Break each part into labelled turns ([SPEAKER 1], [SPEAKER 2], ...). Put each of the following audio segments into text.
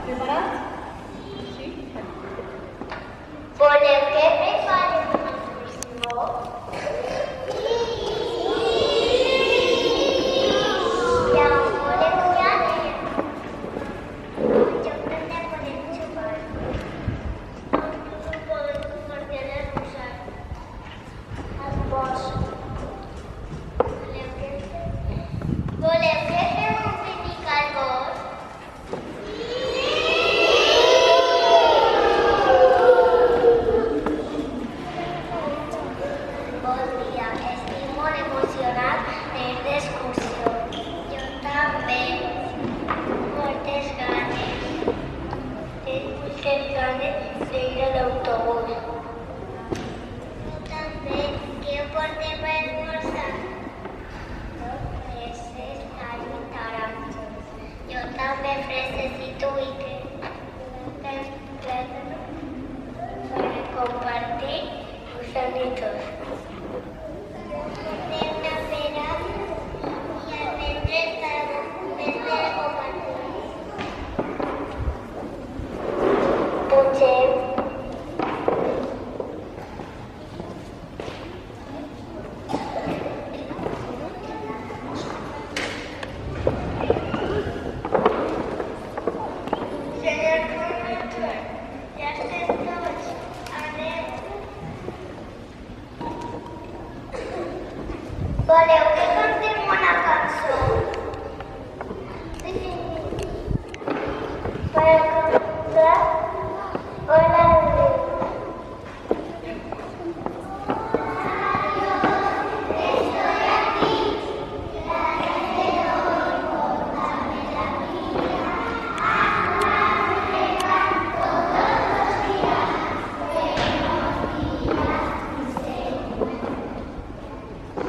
[SPEAKER 1] Preparats? Sí?
[SPEAKER 2] Voleu que preparem una excursió? I a on voleu que anem? Jo crec que podem jugar. Podem compartir el rosar. Al bosc. Voleu que fem un pícnic al bosc? Bon dia, estic molt emocionat d'anar d'excursió. Jo també. Moltes ganes. Tinc moltes ganes d'ir a l'autobús. Jo també. Què portem per esmorzar? Freses, all i taronges. Jo també freses i tu i què? Per compartir gusanitos. Portem una pera i almendres per compartir. Pugem. Senyor conductor, ja estem tots. Anem. Voleu que cantem una cançó? Sí. Voleu cantar? Hola,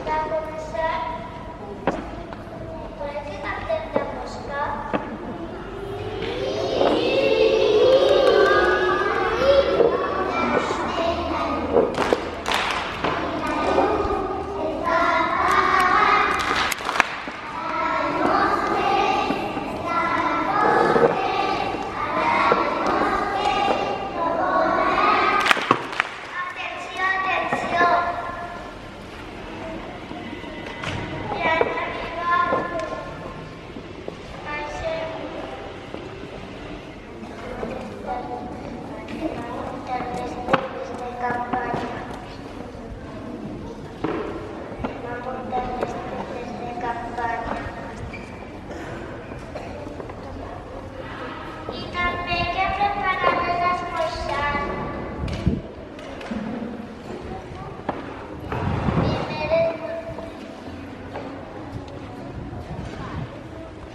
[SPEAKER 2] va començar. Voleu que cantem la mosca? Atenció, atenció! Ja hem arribat. Baixem. Muntar les tendes de campanya. Muntar les tendes de campanya. I també que preparar l'esmorzar.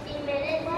[SPEAKER 2] Primeres